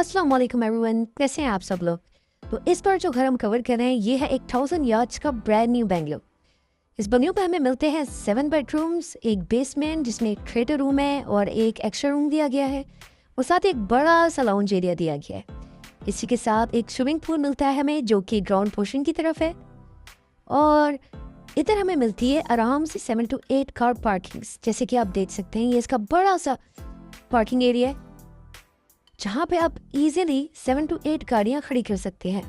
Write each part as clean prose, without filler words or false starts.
अस्सलाम वालेकुम एवरीवन, कैसे हैं आप सब लोग। तो इस बार जो घर हम कवर कर रहे हैं ये है एक 1000 यार्ड्स का ब्रांड न्यू बंगलो। इस बंगलो पे हमें मिलते हैं 7 बेडरूम्स, एक बेसमेंट जिसमें एक थिएटर रूम है और एक एक्स्ट्रा रूम दिया गया है और साथ एक बड़ा सा लाउंज एरिया दिया गया है। इसी के साथ एक स्विमिंग पूल मिलता है हमें जो कि ग्राउंड पोर्शन की तरफ है और इधर हमें मिलती है आराम से 7 to 8 कार पार्किंग्स। जैसे कि आप देख सकते हैं ये इसका बड़ा सा पार्किंग एरिया है जहाँ पे आप इजीली 7 to 8 गाड़ियां खड़ी कर सकते हैं।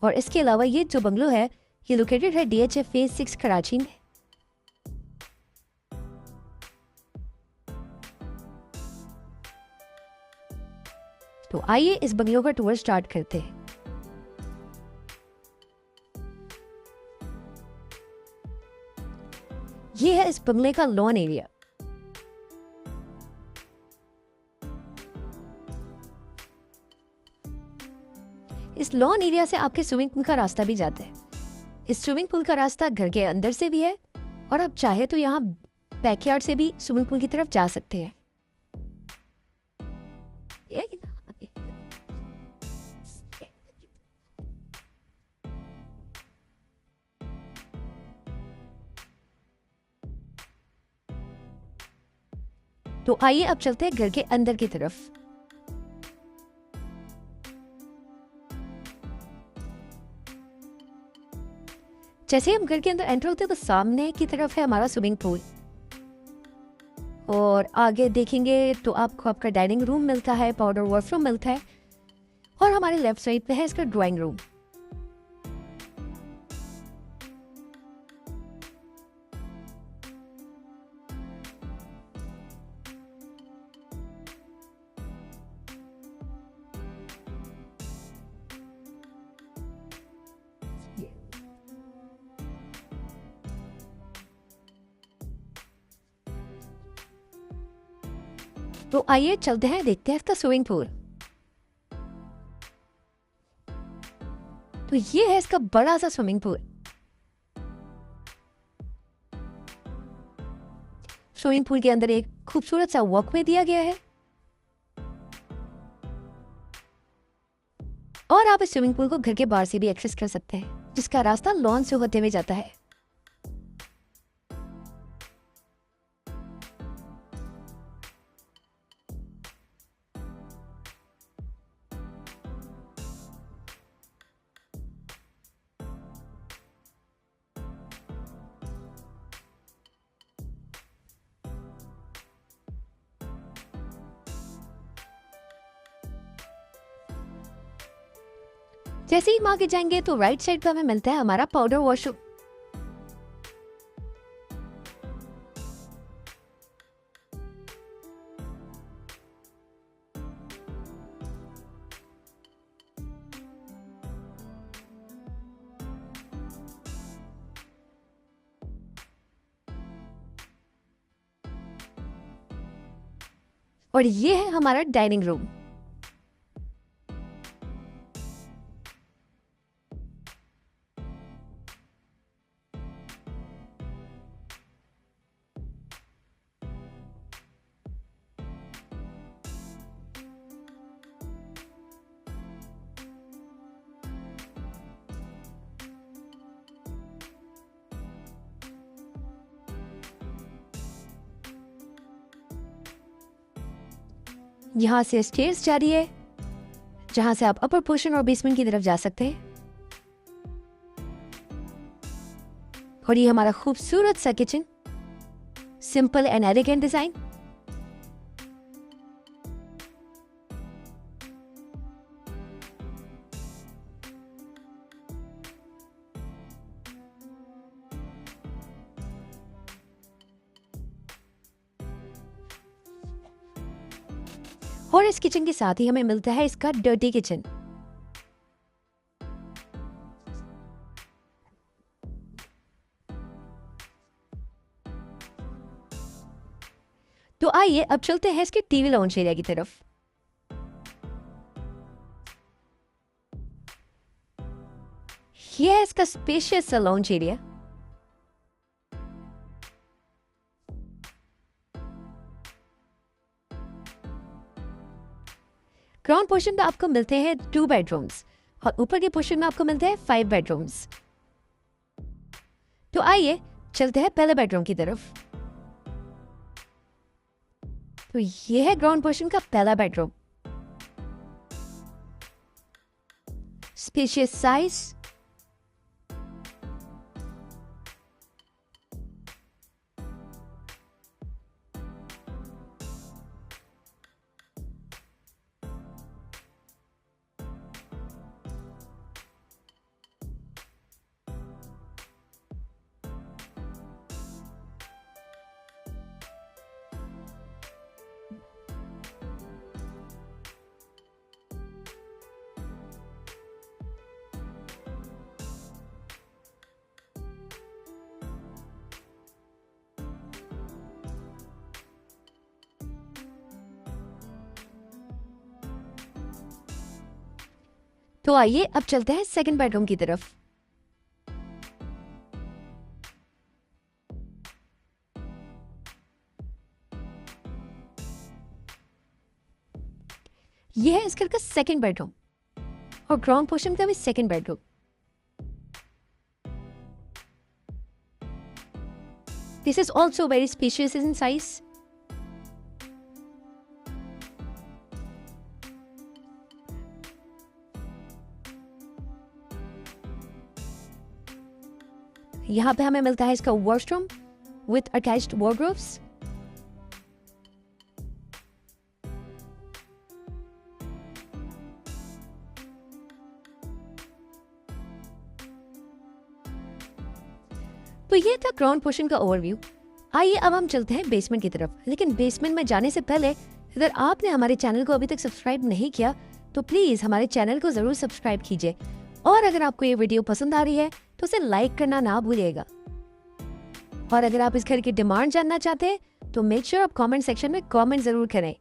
और इसके अलावा ये जो बंगलो है ये लोकेटेड है DHF फेज 6 कराची में। तो आइए इस बंगलो का टूर स्टार्ट करते हैं। ये है इस बंगले का लॉन एरिया। इस लॉन एरिया से आपके स्विमिंग पूल का रास्ता भी जाता है। इस स्विमिंग पूल का रास्ता घर के अंदर से भी है और आप चाहे तो यहाँ बैकयार्ड से भी स्विमिंग पूल की तरफ जा सकते हैं। तो आइए अब चलते हैं घर के अंदर की तरफ। जैसे हम घर के अंदर एंटर होते हैं तो सामने की तरफ है हमारा स्विमिंग पूल और आगे देखेंगे तो आपको आपका डाइनिंग रूम मिलता है, पाउडर वॉशरूम मिलता है और हमारे लेफ्ट साइड पे है इसका ड्राइंग रूम। तो आइए चलते हैं, देखते हैं इसका स्विमिंग पूल। तो ये है इसका बड़ा सा स्विमिंग पूल। स्विमिंग पूल के अंदर एक खूबसूरत सा वॉकवे दिया गया है और आप इस स्विमिंग पूल को घर के बाहर से भी एक्सेस कर सकते हैं जिसका रास्ता लॉन से होते हुए जाता है। जैसे ही हम आगे जाएंगे तो राइट साइड पे हमें मिलता है हमारा पाउडर वॉशरूम। और ये है हमारा डाइनिंग रूम। यहाँ से स्टेयर्स जा रही है जहां से आप अपर पोर्शन और बेसमेंट की तरफ जा सकते हैं। और ये हमारा खूबसूरत सा kitchen, simple and elegant design. और इस किचन के साथ ही हमें मिलता है इसका डर्टी किचन। तो आइए अब चलते हैं इसके टीवी लाउंज एरिया की तरफ। ये है इसका स्पेशियस सा लाउंज एरिया। ग्राउंड पोर्शन में आपको मिलते हैं 2 बेडरूम्स और ऊपर के पोर्शन में आपको मिलते हैं 5 बेडरूम्स। तो आइए चलते हैं पहले बेडरूम की तरफ। तो ये है ग्राउंड पोर्शन का पहला बेडरूम। स्पेशियस साइज, तो आइए अब चलते हैं सेकंड बेडरूम की तरफ। यह है इस घर का सेकंड बेडरूम और ग्राउंड पोर्शन का भी second bedroom. This is also very spacious in size. यहाँ पे हमें मिलता है इसका वॉशरूम विथ अटैच्ड वार्डरोब्स। तो ये था ग्राउंड पोर्शन का ओवरव्यू। आइए अब हम चलते हैं बेसमेंट की तरफ। लेकिन बेसमेंट में जाने से पहले अगर आपने हमारे चैनल को अभी तक सब्सक्राइब नहीं किया तो प्लीज हमारे चैनल को जरूर सब्सक्राइब कीजिए और अगर आपको ये वीडियो पसंद आ रही है तो उसे लाइक करना ना भूलिएगा। और अगर आप इस घर की डिमांड जानना चाहते हैं तो मेक श्योर आप कमेंट सेक्शन में कमेंट जरूर करें।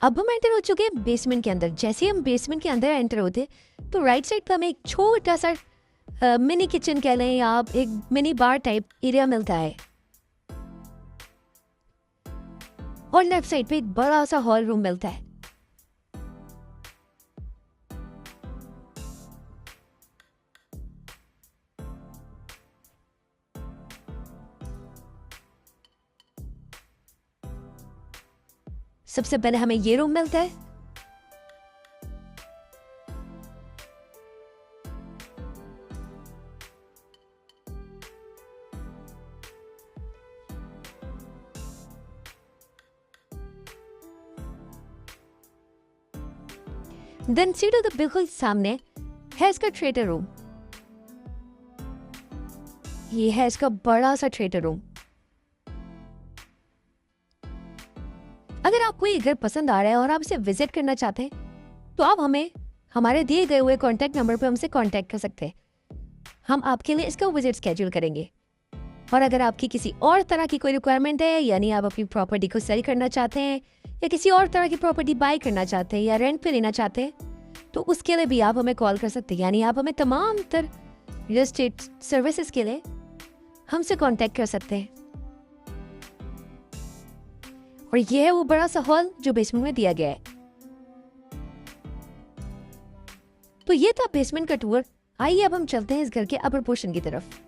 अब हम एंटर हो चुके हैं बेसमेंट के अंदर। जैसे हम बेसमेंट के अंदर एंटर होते तो राइट साइड पर हमें एक छोटा सा मिनी किचन कह लें या एक मिनी बार टाइप एरिया मिलता है और लेफ्ट साइड पे एक बड़ा सा हॉल रूम मिलता है। सबसे पहले हमें ये रूम मिलता है। देन सीढ़ी तो बिल्कुल सामने है इसका थिएटर रूम। ये है इसका बड़ा सा थिएटर रूम। अगर आपको ये घर पसंद आ रहा है और आप इसे विजिट करना चाहते हैं तो आप हमें हमारे दिए गए हुए कॉन्टैक्ट नंबर पर हमसे कॉन्टैक्ट कर सकते हैं। हम आपके लिए इसका विजिट स्केड्यूल करेंगे। और अगर आपकी किसी और तरह की कोई रिक्वायरमेंट है यानी आप अपनी प्रॉपर्टी को सेल करना चाहते हैं या किसी और तरह की प्रॉपर्टी बाय करना चाहते हैं या रेंट पे लेना चाहते हैं तो उसके लिए भी आप हमें कॉल कर सकते हैं। यानी आप हमें तमाम रियल एस्टेट सर्विसेज के लिए हमसे कॉन्टैक्ट कर सकते हैं। और यह है वो बड़ा सा हॉल जो बेसमेंट में दिया गया है। तो ये था बेसमेंट का टूर। आइए अब हम चलते हैं इस घर के अपर पोर्शन की तरफ।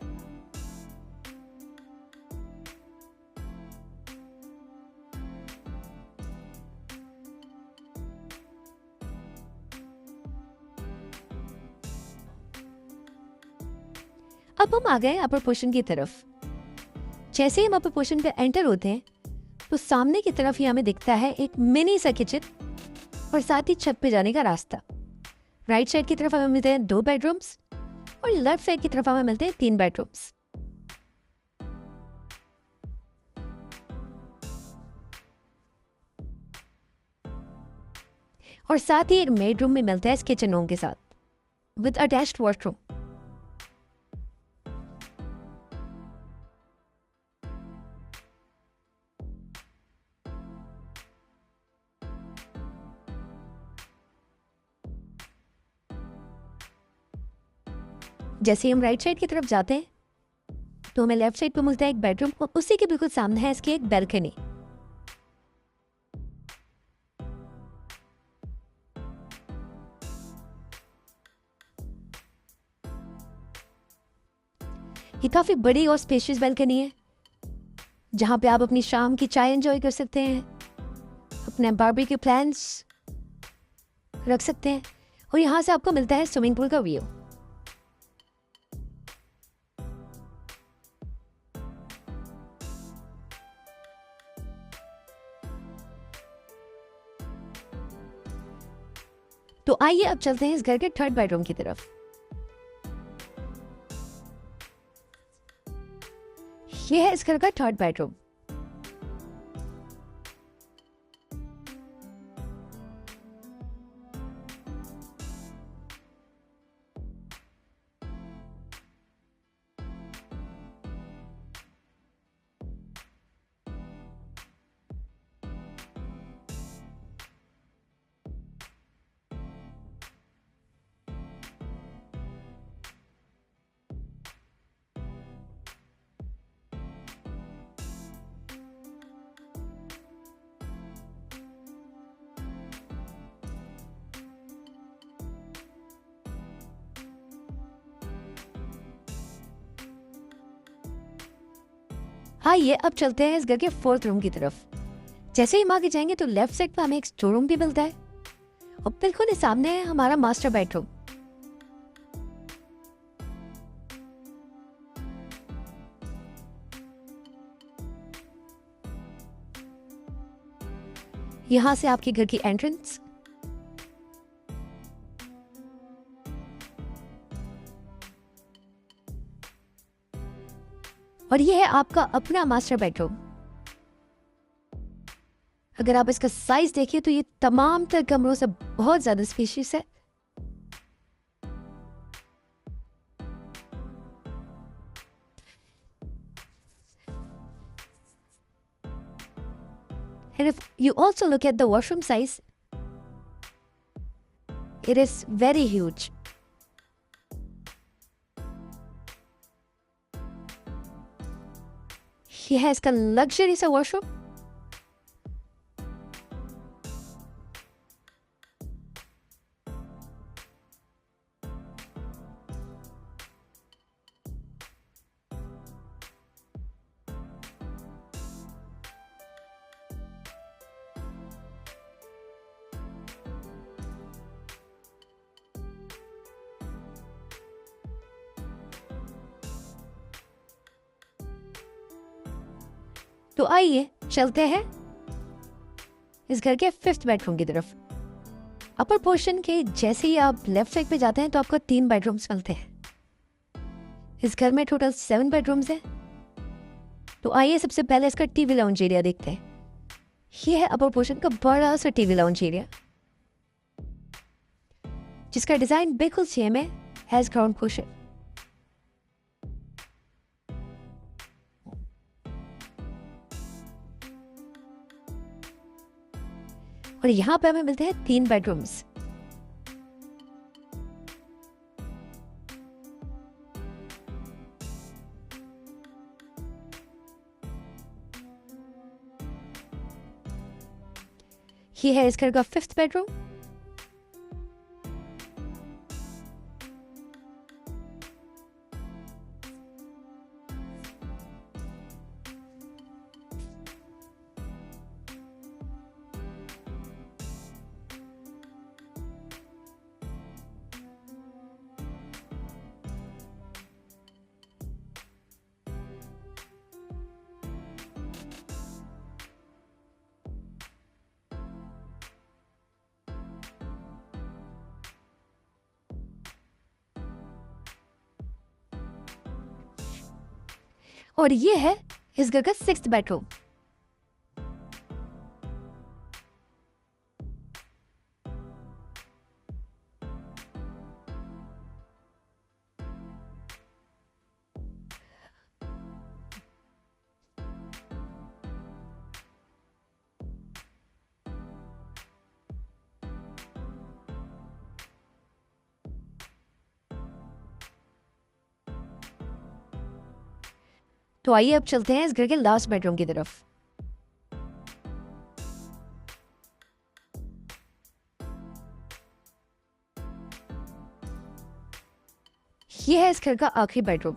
अब हम आ गए अपर पोर्शन की तरफ। जैसे ही हम अपर पोर्शन पे एंटर होते हैं तो सामने की तरफ ही हमें दिखता है एक मिनी सा किचन और साथ ही छत पे जाने का रास्ता। राइट साइड की तरफ हमें मिलते हैं 2 बेडरूम्स और लेफ्ट साइड की तरफ हमें मिलते हैं 3 बेडरूम्स। और साथ ही एक मेड रूम में मिलता है इस किचन रूम के साथ विद अटैच्ड वॉशरूम। जैसे ही हम राइट साइड की तरफ जाते हैं तो हमें लेफ्ट साइड पे मिलता है एक बेडरूम और उसी के बिल्कुल सामने है इसकी एक बैल्कनी। ये काफी बड़ी और स्पेशियस बैल्कनी है जहां पे आप अपनी शाम की चाय एंजॉय कर सकते हैं, अपने बारबेक्यू प्लान्स रख सकते हैं और यहाँ से आपको मिलता है स्विमिंग पूल का व्यू। तो आइए अब चलते हैं इस घर के थर्ड बेडरूम की तरफ। ये है इस घर का थर्ड बेडरूम। आइए अब चलते हैं इस घर के फोर्थ रूम की तरफ। जैसे ही हम आगे जाएंगे तो लेफ्ट साइड पर हमें एक स्टोर रूम भी मिलता है और बिल्कुल ही सामने है हमारा मास्टर बेडरूम। यहां से आपके घर की एंट्रेंस और ये है आपका अपना मास्टर बेडरूम। अगर आप इसका साइज देखिए तो ये तमाम तर कमरों से बहुत ज्यादा स्पेशियस है। And if you also look at the washroom size, it is very huge. ये है इसका लग्जरी सा वॉशरूम। तो आइए चलते हैं इस घर के फिफ्थ बेडरूम की तरफ। अपर पोर्शन के जैसे ही आप लेफ्ट साइड पे जाते हैं तो आपको 3 बेडरूम्स मिलते हैं। इस घर में टोटल 7 बेडरूम्स हैं। तो आइए सबसे पहले इसका टीवी लाउंज एरिया देखते हैं। ये है अपर पोर्शन का बड़ा सा टीवी लाउंज एरिया जिसका डिजाइन बिल्कुल सेम है एज ग्राउंड पोर्शन। और यहाँ पे हमें मिलते हैं 3 बेडरूम्स। ये है इस घर का 5th बेडरूम। और ये है इस घर का 6th बेडरूम। तो आइए अब चलते हैं इस घर के लास्ट बेडरूम की तरफ। ये है इस घर का आखिरी बेडरूम।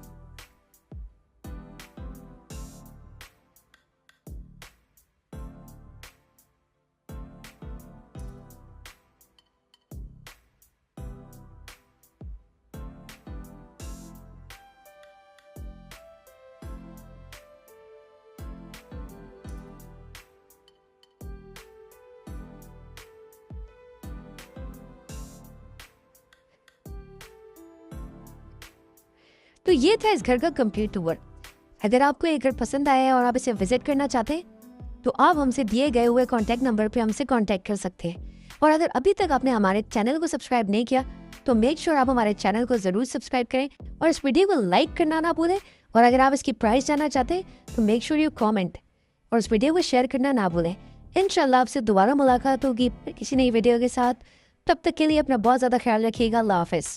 तो ये था इस घर का कंप्लीट टूर। अगर आपको ये घर पसंद आया है और आप इसे विजिट करना चाहते हैं तो आप हमसे दिए गए हुए कॉन्टैक्ट नंबर पे हमसे कॉन्टैक्ट कर सकते हैं। और अगर अभी तक आपने हमारे चैनल को सब्सक्राइब नहीं किया तो मेक श्योर आप हमारे चैनल को ज़रूर सब्सक्राइब करें और इस वीडियो को लाइक करना ना भूलें। और अगर आप इसकी प्राइस जानना चाहते हैं तो मेक श्योर यू कॉमेंट और इस वीडियो को शेयर करना ना भूलें। इंशाल्लाह आपसे दोबारा मुलाकात होगी किसी नई वीडियो के साथ। तब तक के लिए अपना बहुत ज़्यादा ख्याल रखिएगा। अल्लाह हाफिज़।